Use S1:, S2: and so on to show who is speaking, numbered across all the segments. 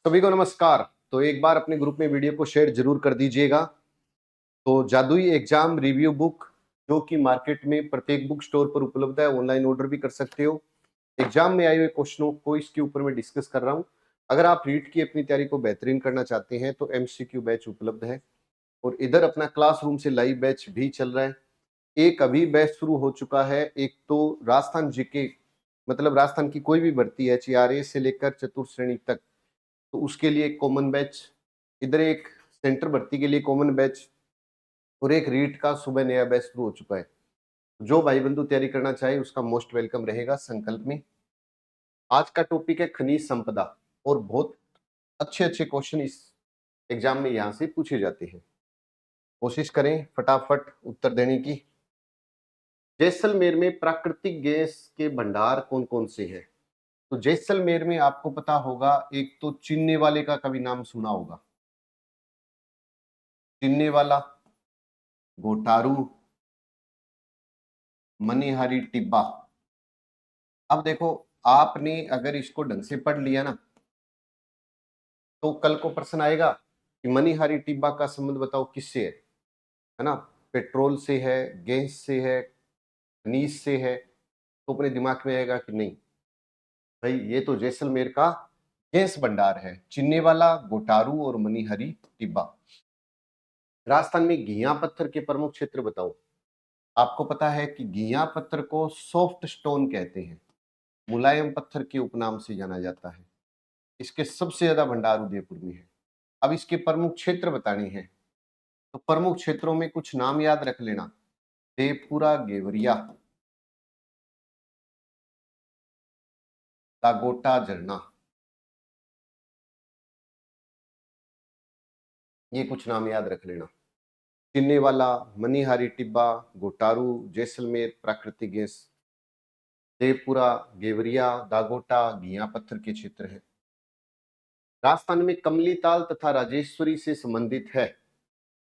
S1: सभी को नमस्कार। तो एक बार अपने ग्रुप में वीडियो को शेयर जरूर कर दीजिएगा। तो जादुई एग्जाम रिव्यू बुक जो कि मार्केट में प्रत्येक बुक स्टोर पर उपलब्ध है, ऑनलाइन ऑर्डर भी कर सकते हो। एग्जाम में आए हुए क्वेश्चनों को इसके ऊपर मैं डिस्कस कर रहा हूँ। अगर आप रीट की अपनी तैयारी को बेहतरीन करना चाहते हैं तो एमसीक्यू बैच उपलब्ध है और इधर अपना क्लासरूम से लाइव बैच भी चल रहा है। एक अभी बैच शुरू हो चुका है। एक तो राजस्थान जीके मतलब राजस्थान की कोई भी भर्ती है, HRA से लेकर चतुर्थ श्रेणी तक, तो उसके लिए एक कॉमन बैच, इधर एक सेंटर भर्ती के लिए कॉमन बैच और एक रीट का सुबह नया बैच शुरू हो चुका है। जो भाई बंधु तैयारी करना चाहे उसका मोस्ट वेलकम रहेगा संकल्प में। आज का टॉपिक है खनिज संपदा और बहुत अच्छे अच्छे क्वेश्चन इस एग्जाम में यहाँ से पूछे जाते हैं। कोशिश करें फटाफट उत्तर देने की। जैसलमेर में प्राकृतिक गैस के भंडार कौन कौन से हैं? तो जैसलमेर में आपको पता होगा, एक तो चिन्ने वाले का कभी नाम सुना होगा, चिन्ने वाला, गोटारू, मनिहारी टिब्बा। अब देखो, आपने अगर इसको ढंग से पढ़ लिया ना तो कल को प्रश्न आएगा कि मनिहारी टिब्बा का संबंध बताओ किससे है ना? पेट्रोल से है, गैस से है, खनिज से है, तो अपने दिमाग में आएगा कि नहीं भाई ये तो जैसलमेर का गैस भंडार है, चिन्ने वाला, गोटारू और मनिहारी टिब्बा। राजस्थान में घिया पत्थर के प्रमुख क्षेत्र बताओ। आपको पता है कि घिया पत्थर को सॉफ्ट स्टोन कहते हैं, मुलायम पत्थर के उपनाम से जाना जाता है। इसके सबसे ज्यादा भंडार उदयपुर में है। अब इसके प्रमुख क्षेत्र बताने हैं, तो प्रमुख क्षेत्रों में कुछ नाम याद रख लेना। देवपुरा, गेवरिया, दागोटा झरना, ये कुछ नाम याद रख लेना। चिन्ने वाला, मनिहारी टिब्बा, गोटारू, जैसलमेर प्राकृतिक गैस, देवपुरा, गेवरिया, दागोटा घिया पत्थर के क्षेत्र है। राजस्थान में कमली ताल तथा राजेश्वरी से संबंधित है।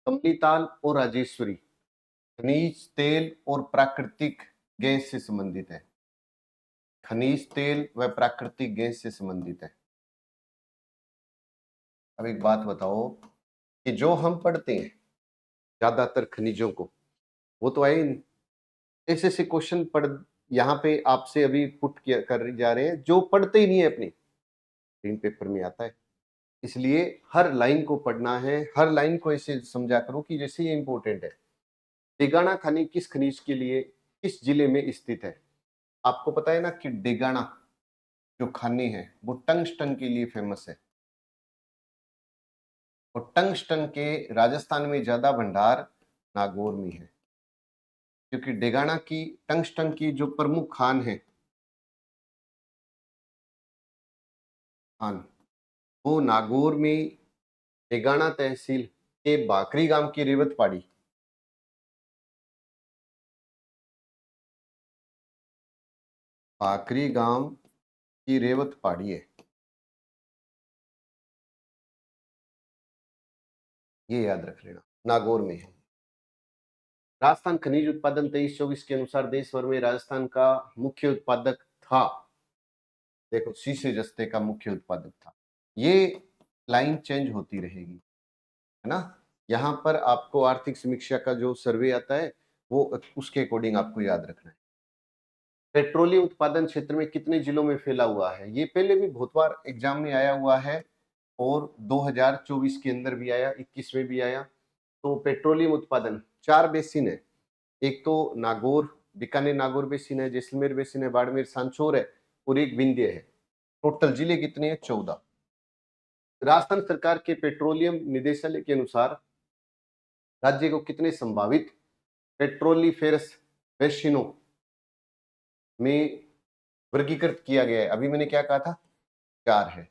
S1: कमली ताल और राजेश्वरी खनिज तेल और प्राकृतिक गैस से संबंधित है। खनिज तेल व प्राकृतिक गैस से संबंधित है। अब एक बात बताओ कि जो हम पढ़ते हैं ज्यादातर खनिजों को, वो तो आए ऐसे ऐसे क्वेश्चन पढ़ यहाँ पे आपसे अभी पुट किया कर जा रहे हैं जो पढ़ते ही नहीं है, अपनी ग्रीन पेपर में आता है। इसलिए हर लाइन को पढ़ना है, हर लाइन को ऐसे समझा करो कि जैसे ये इंपॉर्टेंट है। डेगाना खानी किस खनिज के लिए किस जिले में स्थित है? आपको पता है ना कि डेगाना जो खाने हैं वो टंगस्टन के लिए फेमस है और टंगस्टन के राजस्थान में ज्यादा भंडार नागौर में है, क्योंकि डेगाना की टंगस्टन की जो प्रमुख खान है खान, वो नागौर में डेगाना तहसील के बाकरी गांव की रेवत पहाड़ी। बाकरी गांव की रेवत पहाड़ी है, ये याद रख लेना, नागौर में है। राजस्थान खनिज उत्पादन 23-24 के अनुसार देश भर में राजस्थान का मुख्य उत्पादक था। देखो, शीशे जस्ते का मुख्य उत्पादक था। ये लाइन चेंज होती रहेगी, है ना? यहाँ पर आपको आर्थिक समीक्षा का जो सर्वे आता है वो उसके अकॉर्डिंग आपको याद रखना है। पेट्रोलियम उत्पादन क्षेत्र में कितने जिलों में फैला हुआ है? ये पहले भी बहुत बार एग्जाम में आया हुआ है और 2024 के अंदर भी आया, 21 में भी आया। तो पेट्रोलियम उत्पादन 4 बेसिन है। एक तो नागौर, बीकानेर नागौर बेसिन है, जैसलमेर बेसिन है, बाड़मेर सांचौर है और एक विंध्य है। टोटल जिले कितने हैं? 14। राजस्थान सरकार के पेट्रोलियम निदेशालय के अनुसार राज्य को कितने संभावित पेट्रोलिफेरस बेसिनों में वर्गीकृत किया गया है? अभी मैंने क्या कहा था? 4 है।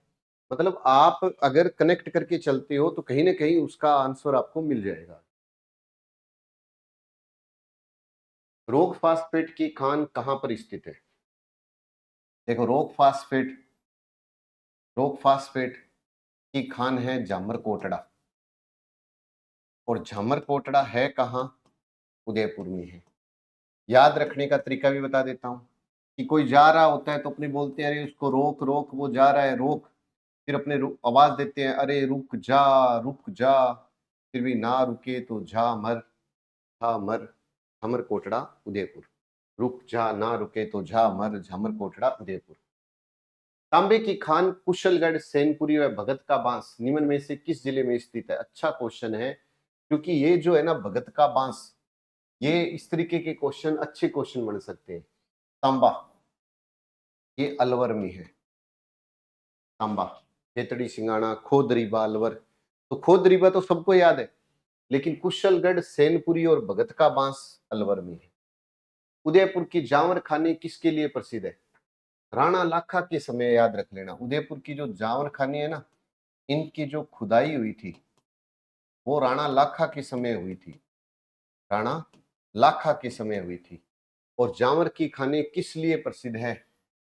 S1: मतलब आप अगर कनेक्ट करके चलते हो तो कहीं ना कहीं उसका आंसर आपको मिल जाएगा। रोग फास्फेट की खान कहां पर स्थित है? देखो, रोग फास्फेट की खान है झामर कोटड़ा, और झामर कोटड़ा है कहाँ? उदयपुर में है। याद रखने का तरीका भी बता देता हूं कि कोई जा रहा होता है तो अपने बोलते हैं अरे उसको रोक रोक, वो जा रहा है रोक। फिर अपने आवाज देते हैं, अरे रुक जा, फिर भी ना रुके तो झा मर झमर कोटड़ा उदयपुर। रुक जा ना रुके तो झमर कोटड़ा उदयपुर। तांबे की खान, कुशलगढ़, सैनपुरी व भगत का बांस निम्न में से किस जिले में स्थित है? अच्छा क्वेश्चन है, क्योंकि ये जो है ना भगत का बांस, ये इस तरीके के क्वेश्चन अच्छे क्वेश्चन बन सकते हैं। तांबा, ये अलवर में है। तांबा, खेतड़ी, सिंगाणा, खोदरीबा, अलवर। तो खोदरीबा तो सबको याद है, लेकिन कुशलगढ़, सैनपुरी और भगत का बांस अलवर में है। उदयपुर की जावर खाने किसके लिए प्रसिद्ध है? राणा लाखा के समय, याद रख लेना। उदयपुर की जो जावर खानी है ना, इनकी जो खुदाई हुई थी वो राणा लाखा के समय हुई थी। राणा लाखा के समय हुई थी। और जावर की खाने किस लिए प्रसिद्ध है?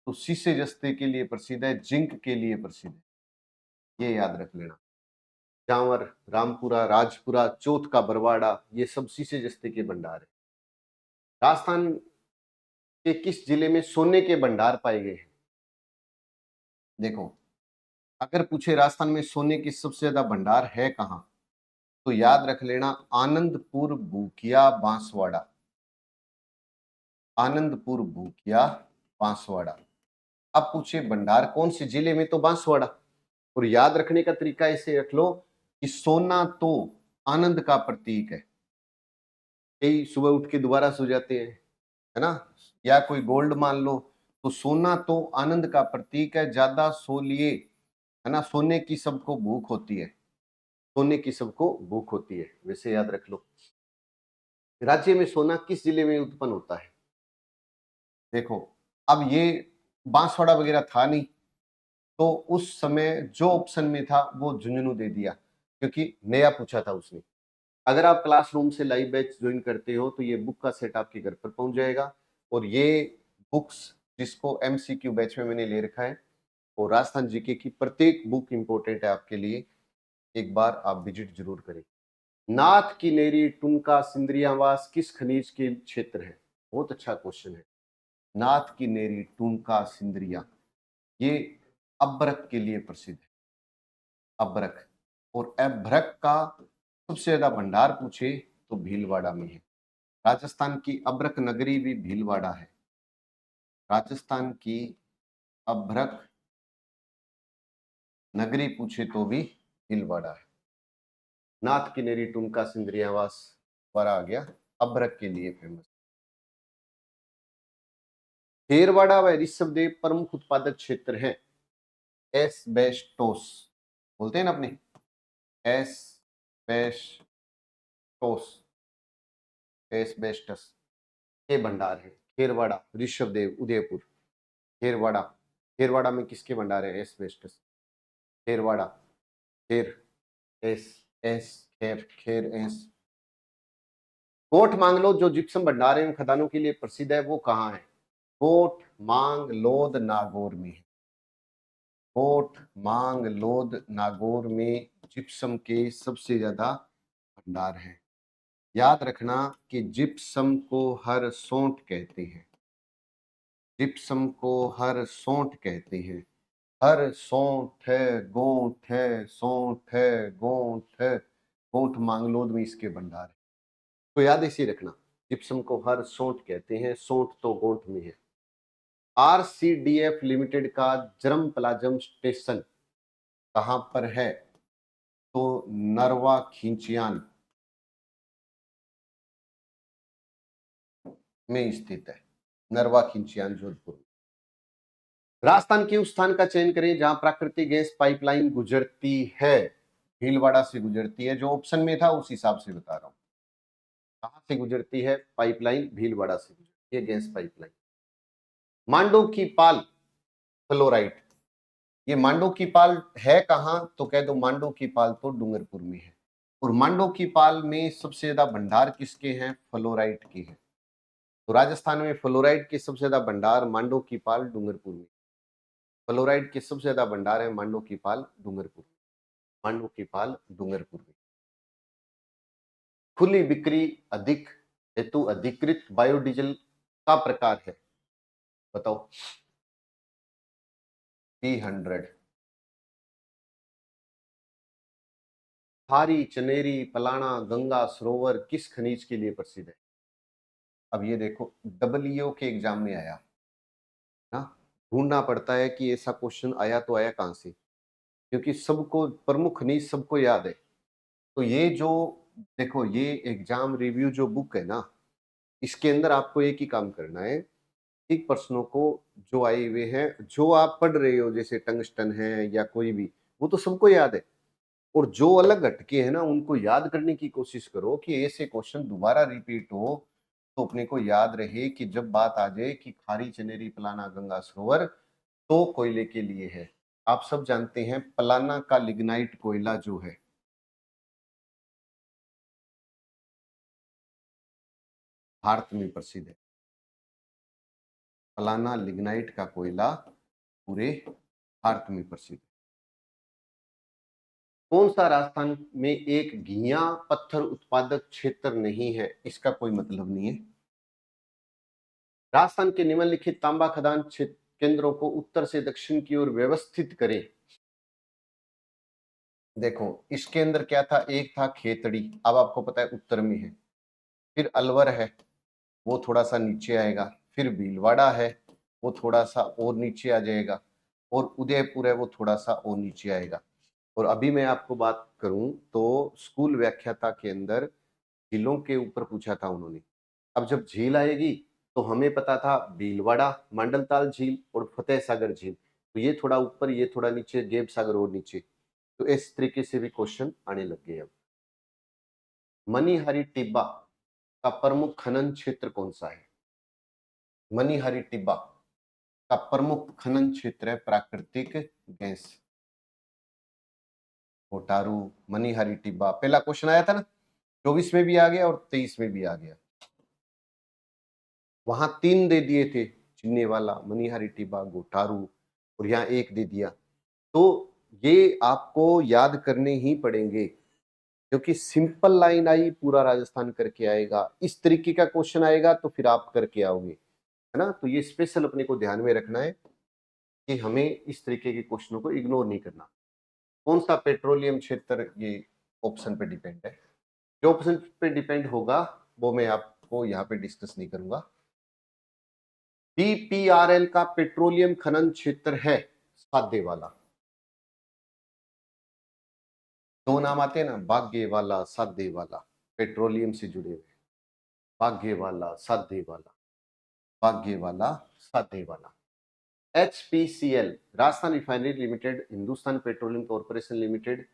S1: तो शीशे जस्ते के लिए प्रसिद्ध है, जिंक के लिए प्रसिद्ध है, ये याद रख लेना। जावर, रामपुरा, राजपुरा, चौथ का बरवाड़ा, ये सब शीशे जस्ते के भंडार है। राजस्थान के किस जिले में सोने के भंडार पाए गए हैं? देखो, अगर पूछे राजस्थान में सोने की सबसे ज्यादा भंडार है कहां, तो याद रख लेना आनंदपुर, भूकिया, बांसवाड़ा। आनंदपुर, भूकिया, बांसवाड़ा। अब पूछे भंडार कौन से जिले में, तो बांसवाड़ा। और याद रखने का तरीका ऐसे रख लो कि सोना तो आनंद का प्रतीक है। कई सुबह उठ के दोबारा सो जाते हैं, है ना, या कोई गोल्ड मान लो, तो सोना तो आनंद का प्रतीक है, ज्यादा सो लिए, है ना, सोने की सबको भूख होती है, सोने की सबको भूख होती है, वैसे याद रख लो। राज्य में सोना किस जिले में उत्पन्न होता है? देखो, अब ये बांसवाड़ा वगैरह था नहीं, तो उस समय जो ऑप्शन में था वो झुंझुनू दे दिया, क्योंकि नया पूछा था उसने। अगर आप क्लासरूम से लाइव बैच ज्वाइन करते हो तो ये बुक का सेट आपके घर पर पहुंच जाएगा। और ये बुक्स, जिसको एमसीक्यू बैच में मैंने ले रखा है, और राजस्थान जीके की प्रत्येक बुक इंपॉर्टेंट है आपके लिए, एक बार आप विजिट जरूर करें। नाथ की नेरी, टुनका, सिंदरियावास किस खनिज के क्षेत्र है? बहुत अच्छा क्वेश्चन है। नाथ की नेरी, टुनका, सिंदरिया, ये अभ्रक के लिए प्रसिद्ध है। अभ्रक। और अभ्रक का सबसे ज्यादा भंडार पूछे तो भीलवाड़ा में है। राजस्थान की अभ्रक नगरी भी भीलवाड़ा है। राजस्थान की अभ्रक नगरी पूछे तो भी भीलवाड़ा है। नाथ की नेरी, टुनका, सिंदरियावास पर आ गया, अभ्रक के लिए फेमस। खेरवाड़ा व ऋषभदेव प्रमुख उत्पादक क्षेत्र है। एस्बेस्टोस बोलते हैं ना अपने, एस्बेस्टोस, एस्बेस्टस के भंडार है। खेरवाड़ा, ऋषभदेव, उदयपुर। खेरवाड़ा, खेरवाड़ा में किसके भंडार है? एस्बेस्टस। खेरवाड़ा, खेर, एस, एस, खेर, खेर, एस। कोट मांगलो जो जिप्सम भंडार एवं खदानों के लिए प्रसिद्ध है, वो कहाँ है? कोट मांगलोद, नागौर में है। कोट मांगलोद, नागौर में जिप्सम के सबसे ज्यादा भंडार है। याद रखना कि जिप्सम को हर सोंठ कहते हैं। जिप्सम को हर सोंठ कहते हैं। हर सोंठ है, गोंठ है, सोंठ है, गोंठ है, गोंठ मांगलोद में इसके भंडार है। तो याद इसे रखना, जिप्सम को हर सोंठ कहते हैं, सोंठ तो गोंठ में है। आरसीडीएफ लिमिटेड का जरम प्लाजम स्टेशन कहां पर है? तो नरवा खिंचियान में स्थित है। नरवा खिंचियान, जोधपुर। राजस्थान के उस स्थान का चयन करें जहां प्राकृतिक गैस पाइपलाइन गुजरती है। भीलवाड़ा से गुजरती है, जो ऑप्शन में था उस हिसाब से बता रहा हूं। कहां से गुजरती है पाइपलाइन? भीलवाड़ा से गुजरती है गैस पाइपलाइन। मांडो की पाल फ्लोराइड, ये मांडो की पाल है कहां? तो कह दो मांडो की पाल तो डूंगरपुर में है। और मांडो की पाल में सबसे ज्यादा भंडार किसके हैं? फ्लोराइड के हैं। तो राजस्थान में फ्लोराइड के सबसे ज्यादा भंडार मांडो की पाल, डूंगरपुर में। फ्लोराइड के सबसे ज्यादा भंडार है मांडो की पाल, डूंगरपुर। मांडो की पाल, डूंगरपुर में। खुली बिक्री अधिक हेतु अधिकृत बायोडीजल का प्रकार है, बताओ। P100, खारी, चनेरी, पलाना, गंगा सरोवर किस खनिज के लिए प्रसिद्ध है? अब ये देखो, डब्ल्यूओ के एग्जाम में आया ना, ढूंढना पड़ता है कि ऐसा क्वेश्चन आया तो आया कहां से, क्योंकि सबको प्रमुख खनिज सबको याद है। तो ये जो देखो, ये एग्जाम रिव्यू जो बुक है ना, इसके अंदर आपको एक ही काम करना है, एक प्रश्नों को जो आए हुए हैं, जो आप पढ़ रहे हो, जैसे टंगस्टन है या कोई भी, वो तो सबको याद है। और जो अलग हटके है ना, उनको याद करने की कोशिश करो कि ऐसे क्वेश्चन दोबारा रिपीट हो, तो अपने को याद रहे कि जब बात आ जाए कि खारी, चनेरी, पलाना, गंगा सरोवर, तो कोयले के लिए है। आप सब जानते हैं पलाना का लिग्नाइट कोयला जो है, भारत में प्रसिद्ध है। पलाना लिग्नाइट का कोयला पूरे भारत में प्रसिद्ध है। कौन सा राजस्थान में एक घिया पत्थर उत्पादक क्षेत्र नहीं है? इसका कोई मतलब नहीं है। राजस्थान के निम्नलिखित तांबा खदान क्षेत्र केंद्रों को उत्तर से दक्षिण की ओर व्यवस्थित करें। देखो, इसके अंदर क्या था, एक था खेतड़ी, अब आपको पता है उत्तर में है। फिर अलवर है, वो थोड़ा सा नीचे आएगा। फिर भीलवाड़ा है, वो थोड़ा सा और नीचे आ जाएगा। और उदयपुर है, वो थोड़ा सा और नीचे आएगा। और अभी मैं आपको बात करूं तो स्कूल व्याख्याता के अंदर झीलों के ऊपर पूछा था उन्होंने। अब जब झील आएगी तो हमें पता था भीलवाड़ा, मांडलताल झील और फतेह सागर झील, तो ये थोड़ा ऊपर, ये थोड़ा नीचे, गेब सागर और नीचे। तो इस तरीके से भी क्वेश्चन आने लग गए। अब मनीहारी टिब्बा का प्रमुख खनन क्षेत्र कौन सा है? मनीहारी टिब्बा का प्रमुख खनन क्षेत्र है प्राकृतिक गैस। कोटारू, मनीहारी टिब्बा, पहला क्वेश्चन आया था ना, 24 में भी आ गया और 23 में भी आ गया। वहां 3 दे दिए थे, चिन्ने वाला, मनीहारी टिब्बा, गोटारू, और यहाँ 1 दे दिया। तो ये आपको याद करने ही पड़ेंगे, क्योंकि सिंपल लाइन आई, पूरा राजस्थान करके आएगा। इस तरीके का क्वेश्चन आएगा तो फिर आप करके आओगे, है ना। तो ये स्पेशल अपने को ध्यान में रखना है कि हमें इस तरीके के क्वेश्चनों को इग्नोर नहीं करना। कौन सा पेट्रोलियम क्षेत्र, ये ऑप्शन पे डिपेंड है। जो ऑप्शन पे डिपेंड होगा वो मैं आपको यहाँ पे डिस्कस नहीं करूंगा। बीपीआरएल का पेट्रोलियम खनन क्षेत्र है सादे वाला। 2 नाम आते हैं ना, बागे वाला, सादे वाला, पेट्रोलियम से जुड़े हुए। बागे वाला, सादे वाला, बागे वाला, सादे वाला। HPCL, Rajasthan refinery limited, Hindustan petroleum corporation limited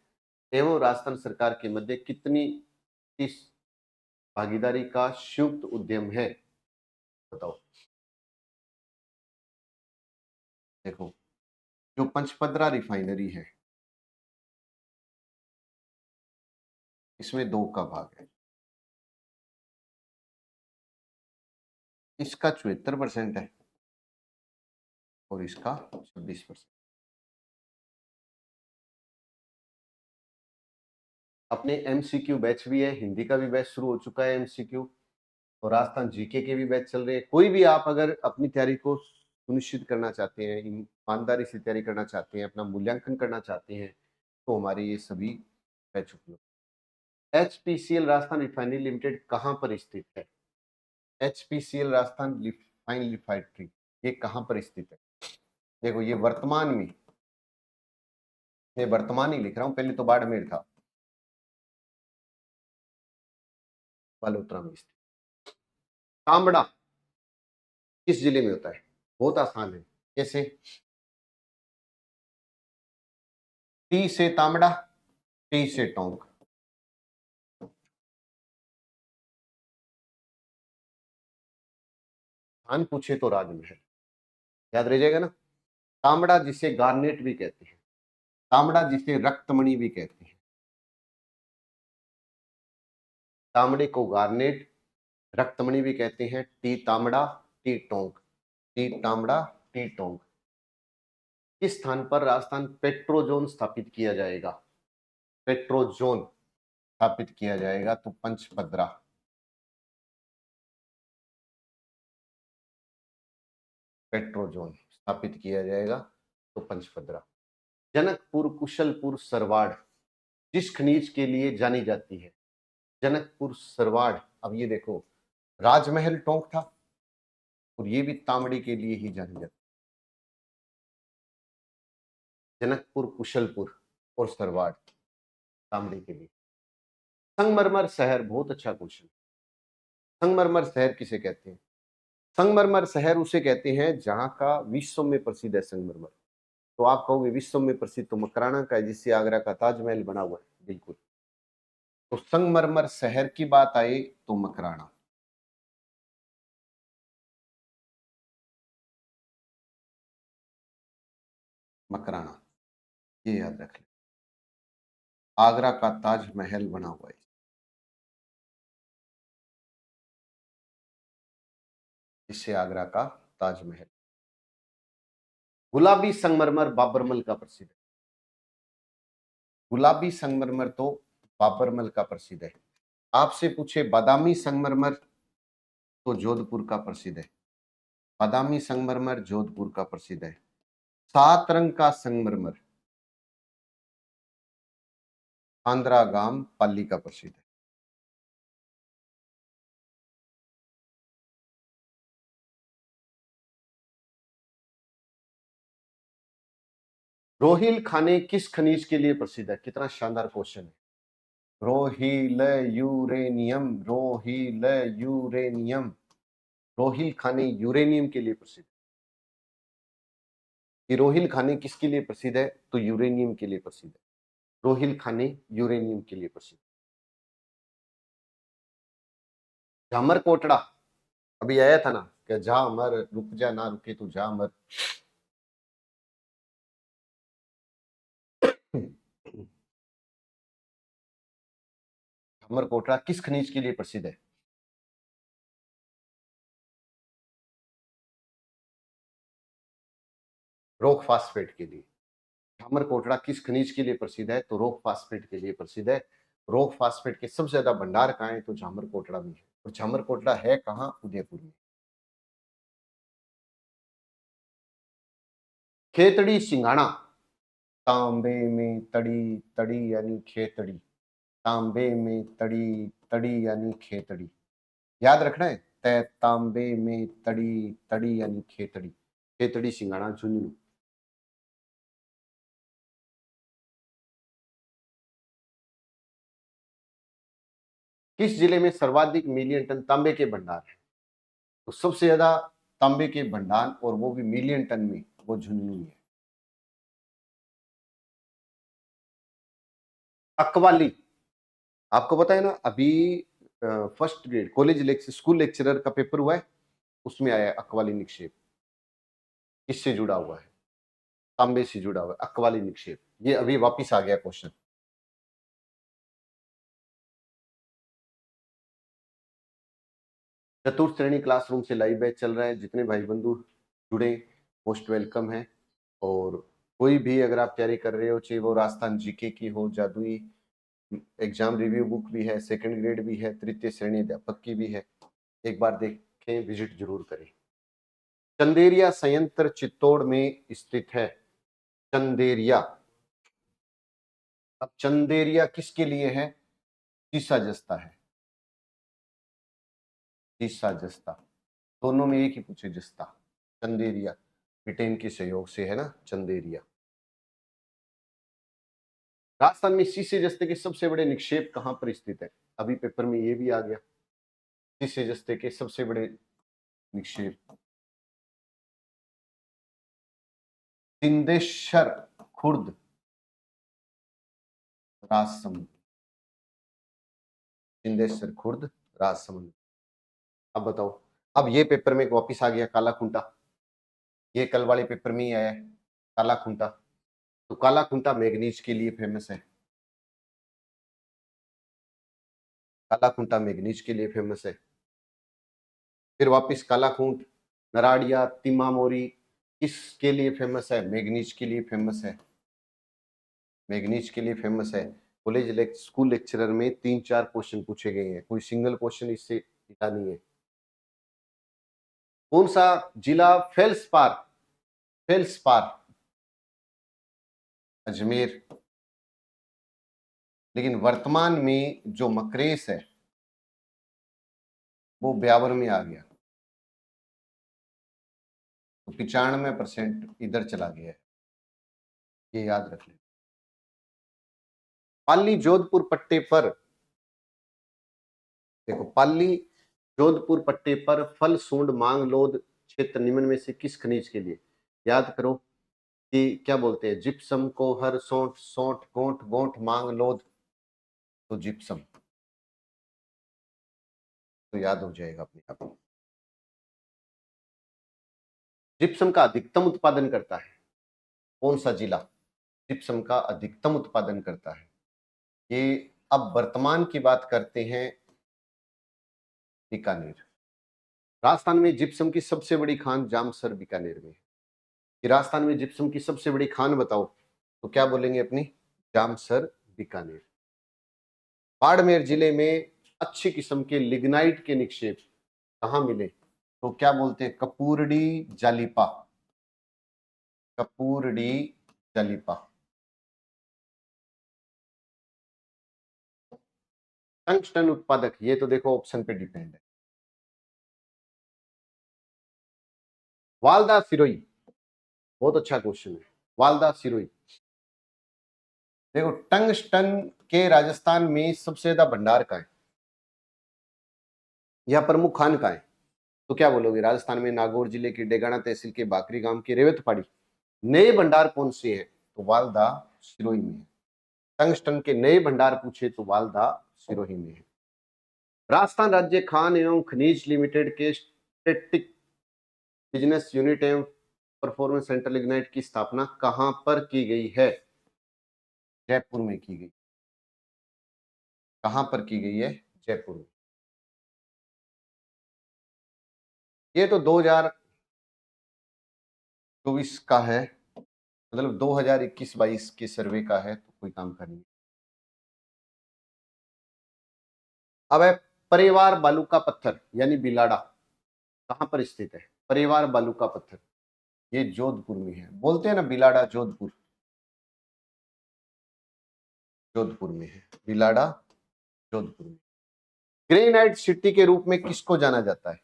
S1: एवं राजस्थान सरकार के मध्य कितनी इस भागीदारी का संयुक्त उद्यम है? बताओ। देखो, जो पंचपदरा रिफाइनरी है, इसमें 2 का भाग है। इसका 74% है और इसका 26%। अपने एमसीक्यू बैच भी है, हिंदी का भी बैच शुरू हो चुका है एमसीक्यू, और राजस्थान जीके के भी बैच चल रहे हैं। कोई भी आप अगर अपनी तैयारी को सुनिश्चित करना चाहते हैं, ईमानदारी से तैयारी करना चाहते हैं, अपना मूल्यांकन करना चाहते हैं, तो हमारे ये सभी बैच उपलब्ध। एचपीसीएल राजस्थान रिफाइनरी लिमिटेड कहाँ पर स्थित है? एचपीसीएल राजस्थान रिफाइनरी रिफाइनरी, ये कहाँ पर स्थित है? देखो, ये वर्तमान में, मैं वर्तमान ही लिख रहा हूँ, पहले तो बाड़मेर था, बालोतरा में स्थित। तांबड़ा किस जिले में होता है? बहुत आसान है, कैसे? टी से तांबड़ा, टी से टोंक। स्थान पूछे तो राजमहल, याद रह जाएगा ना। तांबड़ा जिसे गार्नेट भी कहते हैं, तांबड़ा जिसे रक्तमणि भी कहते हैं, तांबड़े को गार्नेट, रक्तमणि भी कहते हैं। टी तांबड़ा, टी टोंक, टी तांबड़ा, टी टोंक। किस स्थान पर राजस्थान पेट्रोजोन स्थापित किया जाएगा? पेट्रोजोन स्थापित किया जाएगा तो पंचपदरा। पेट्रोजोन स्थापित किया जाएगा तो पंचपदरा। जनकपुर, कुशलपुर, सरवाड़, जिस खनिज के लिए जानी जाती है? जनकपुर सरवाड़। अब ये देखो, राजमहल टोंक था और ये भी तांबे के लिए ही जानी जाती है। जनकपुर, कुशलपुर और सरवाड़ तांबे के लिए। संगमरमर शहर, बहुत अच्छा क्वेश्चन। संगमरमर शहर किसे कहते हैं? संगमरमर शहर उसे कहते हैं जहां का विश्व में प्रसिद्ध है संगमरमर। तो आप कहोगे विश्व में प्रसिद्ध तो मकराना का है, जिससे आगरा का ताजमहल बना हुआ है। बिल्कुल। तो संगमरमर शहर की बात आए तो मकराना। मकराना, ये याद रख लें। आगरा का ताजमहल बना हुआ है, जिससे आगरा का ताजमहल। गुलाबी संगमरमर बाबरमल का प्रसिद्ध है। गुलाबी संगमरमर तो बाबरमल का प्रसिद्ध है। आपसे पूछे बादामी संगमरमर, तो जोधपुर का प्रसिद्ध है। बादामी संगमरमर जोधपुर का प्रसिद्ध है। 7 रंग का संगमरमर आंध्रा गाम पाली का प्रसिद्ध है। रोहिल खाने किस खनिज के लिए प्रसिद्ध है? कितना शानदार क्वेश्चन है। Rohil uranium, Rohil uranium. रोहिल खाने यूरेनियम के लिए प्रसिद्ध है। कि रोहिल खाने किसके लिए प्रसिद्ध है? तो यूरेनियम के लिए प्रसिद्ध है। रोहिल खाने यूरेनियम के लिए प्रसिद्ध। झामर कोटड़ा, अभी आया था ना कि जा अमर, रुक जा ना रुके तो जा अमर। झामर कोटड़ा किस खनिज के लिए प्रसिद्ध है? रॉक फास्फेट के लिए। झामर कोटड़ा किस खनिज के लिए प्रसिद्ध है? तो रॉक फास्फेट के लिए प्रसिद्ध है। रॉक फास्फेट के सबसे ज्यादा भंडार कहाँ है? तो झामर कोटड़ा में है। और झामर कोटड़ा है कहाँ? उदयपुर में। खेतड़ी सिंघाड़ा। तांबे में तड़ी, तड़ी यानी खेतड़ी। तांबे में तड़ी, तड़ी यानी खेतड़ी। याद रखना है, तय तांबे में तड़ी, तड़ी यानी खेतड़ी। खेतड़ी सिंघाड़ा झुंझुनू। किस जिले में सर्वाधिक मिलियन टन तांबे के भंडार है? तो सबसे ज्यादा तांबे के भंडार, और वो भी मिलियन टन में, वो झुंझुनू में है। अकवाली, आपको पता है ना, अभी first grade college school lecturer का पेपर हुआ है, उसमें आया है अकवाली निक्षेप। किससे जुड़ा हुआ है? तांबे से जुड़ा हुआ है अकवाली निक्षेप। ये अभी वापिस आ गया क्वेश्चन। चतुर्थ श्रेणी क्लासरूम से लाइव बैच चल रहा है। जितने भाई बंधु जुड़े, मोस्ट वेलकम है। और कोई भी अगर आप तैयारी कर रहे हो, चाहे वो राजस्थान जीके की हो, जादुई एग्जाम रिव्यू बुक भी है, सेकंड ग्रेड भी है, तृतीय श्रेणी अध्यापक की भी है, एक बार देखें, विजिट जरूर करें। चंदेरिया संयंत्र चित्तौड़ में स्थित है। चंदेरिया। अब चंदेरिया किसके लिए है? सीसा जस्ता है। सीसा जस्ता, दोनों में एक ही पूछे, जस्ता। चंदेरिया ब्रिटेन के सहयोग से है ना, चंदेरिया। राजस्थान में शीशे जस्ते के सबसे बड़े निक्षेप कहां पर स्थित है? अभी पेपर में ये भी आ गया। शीशे जस्ते के सबसे बड़े निक्षेप सिंदेश्वर खुर्द, राजसमंद। सिंदेश्वर खुर्द, राजसमंद। अब बताओ, अब ये पेपर में वापिस आ गया काला खूंटा। ये कल वाले पेपर में ही आया है, काला खूंटा। तो काला खूंटा मैग्नीज के लिए फेमस है। काला खूंटा मैग्नीज के लिए फेमस है। फिर वापिस काला खूंट, नराड़िया, तिम्मा मोरी किसके लिए फेमस है? मैग्नीज के लिए फेमस है। मैग्नीज के लिए फेमस है। स्कूल लेक्चरर में 3-4 क्वेश्चन पूछे गए हैं, कोई सिंगल क्वेश्चन इससे मिला नहीं है। कौन सा जिला फेल्सपार, फेल्सपार अजमेर लेकिन वर्तमान में जो मकरेश है वो ब्यावर में आ गया, तो 95% इधर चला गया है, ये याद रख लें। पाली जोधपुर पट्टे पर, देखो पाली जोधपुर पट्टे पर फल सूंड मांग लोध क्षेत्र निम्न में से किस खनिज के लिए? याद करो कि क्या बोलते हैं, जिप्सम को हर सोंठ सोंठ गोंठ गोंठ मांग लोध, तो जिप्सम, तो याद हो जाएगा अपने आप। जिप्सम का अधिकतम उत्पादन करता है कौन सा जिला? जिप्सम का अधिकतम उत्पादन करता है ये, अब वर्तमान की बात करते हैं, बीकानेर। राजस्थान में जिप्सम की सबसे बड़ी खान जामसर बीकानेर में है। कि राजस्थान में जिप्सम की सबसे बड़ी खान बताओ, तो क्या बोलेंगे अपनी? जामसर बीकानेर। बाड़मेर जिले में अच्छी किस्म के लिग्नाइट के निक्षेप कहां मिले? तो क्या बोलते हैं, कपूरडी जालिपा, कपूरडी जालिपा। टंगस्टन उत्पादक, ये तो देखो ऑप्शन पे डिपेंड है। वालदा सिरोही, बहुत अच्छा क्वेश्चन है, वालदा सिरोही। देखो टंगस्टन के राजस्थान में सबसे ज्यादा भंडार का है या प्रमुख खान का है, तो क्या बोलोगे? राजस्थान में नागौर जिले की डेगाना तहसील के बाकरी गांव की रेवत पहाड़ी। नए भंडार कौन से हैं? तो वालदा सिरोही में है। टंगस्टन के नए भंडार पूछे तो वालदा सिरोही में है। राजस्थान राज्य खान एवं खनिज लिमिटेड के स्टैटिक बिजनेस यूनिट एवं परफॉर्मेंस सेंटर लिग्नाइट की स्थापना कहां पर की गई है? जयपुर में की गई। कहां पर की गई है? जयपुर में। ये तो 2024 का है, मतलब 2021-22 के सर्वे का है, तो कोई काम का नहीं। अब है परिवार बालू का पत्थर यानी बिलाड़ा, कहां पर स्थित है? परिवार बालू का पत्थर, ये जोधपुर में है। बोलते हैं ना बिलाड़ा जोधपुर, जोधपुर में है बिलाड़ा, जोधपुर में। ग्रेनाइट सिटी के रूप में किसको जाना जाता है?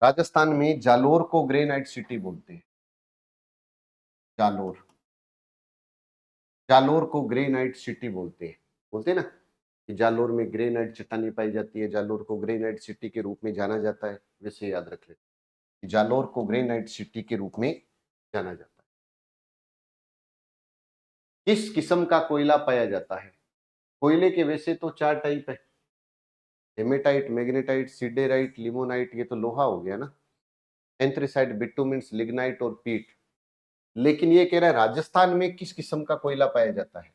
S1: राजस्थान में जालोर को ग्रेनाइट सिटी बोलते हैं। जालोर, जालोर को ग्रेनाइट सिटी बोलते हैं ना कि जालोर में ग्रेनाइट चट्टानी पाई जाती है, जालोर को ग्रेनाइट सिटी के रूप में जाना जाता है। वैसे याद रख लेते हैं, जालोर को ग्रेनाइट सिटी के रूप में जाना जाता है। किस किस्म का कोयला पाया जाता है? कोयले के वैसे तो 4 टाइप है, हेमेटाइट, मैग्नेटाइट, सिडेराइट, लिमोनाइट, ये तो लोहा हो गया ना। एंथ्रेसाइट, बिटुमेंस, लिग्नाइट और पीट। लेकिन ये कह रहा है राजस्थान में किस किस्म का कोयला पाया जाता है,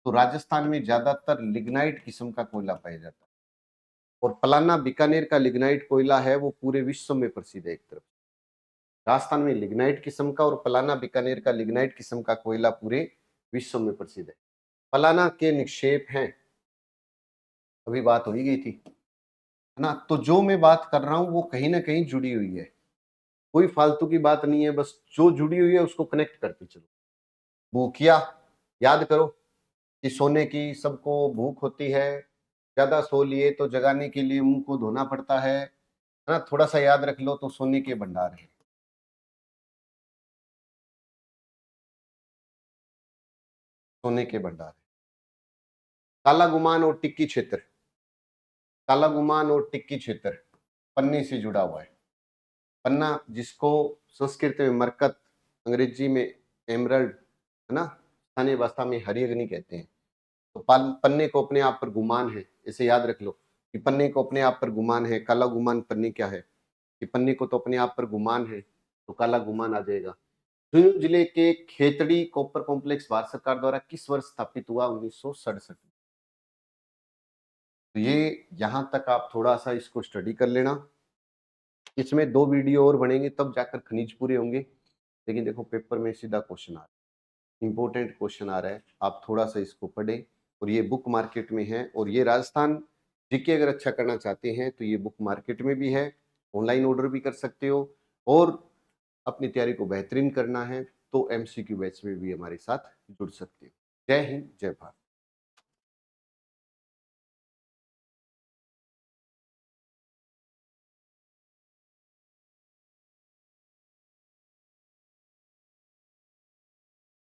S1: तो राजस्थान में ज्यादातर लिग्नाइट किस्म का कोयला पाया जाता है। और पलाना बीकानेर का लिग्नाइट कोयला है वो पूरे विश्व में प्रसिद्ध है। एक तरफ राजस्थान में लिग्नाइट किस्म का और पलाना बीकानेर का लिग्नाइट किस्म का कोयला पूरे विश्व में प्रसिद्ध है। पलाना के निक्षेप हैं, अभी बात हो ही गई थी, है ना। तो जो मैं बात कर रहा हूं वो कहीं ना कहीं जुड़ी हुई है, कोई फालतू की बात नहीं है, बस जो जुड़ी हुई है उसको कनेक्ट करते चलो। भूखिया, याद करो कि सोने की सबको भूख होती है, ज्यादा सो लिए तो जगाने के लिए मुंह को धोना पड़ता है ना। थोड़ा सा याद रख लो तो सोने के भंडार है, सोने के भंडार है। काला गुमान और टिक्की क्षेत्र, काला गुमान और टिक्की क्षेत्र पन्ने से जुड़ा हुआ है। पन्ना जिसको संस्कृत में मरकत, अंग्रेजी में एमरल्ड, है ना, स्थानीय भाषा में हरी अग्नि कहते हैं। तो पन्ने को अपने आप पर गुमान है, इसे याद रख लो कि पन्ने को अपने आप पर गुमान है। काला गुमान पन्ने क्या है कि पन्ने को तो अपने आप पर गुमान है, तो काला गुमान आ जाएगा। झुंझुनू जिले के खेतड़ी कॉपर कॉम्प्लेक्स भारत सरकार द्वारा किस वर्ष स्थापित हुआ? 1967। तो ये यहां तक आप थोड़ा सा इसको स्टडी कर लेना। इसमें 2 वीडियो और बनेंगे तब जाकर खनिज पूरे होंगे। लेकिन देखो पेपर में सीधा क्वेश्चन आ रहा है, इंपॉर्टेंट क्वेश्चन आ रहा है, आप थोड़ा सा इसको पढ़ें। और ये बुक मार्केट में है, और ये राजस्थान जीके अगर अच्छा करना चाहते हैं तो ये बुक मार्केट में भी है, ऑनलाइन ऑर्डर भी कर सकते हो। और अपनी तैयारी को बेहतरीन करना है तो एमसीक्यू बैच में भी हमारे साथ जुड़ सकते हो। जय हिंद, जय भारत।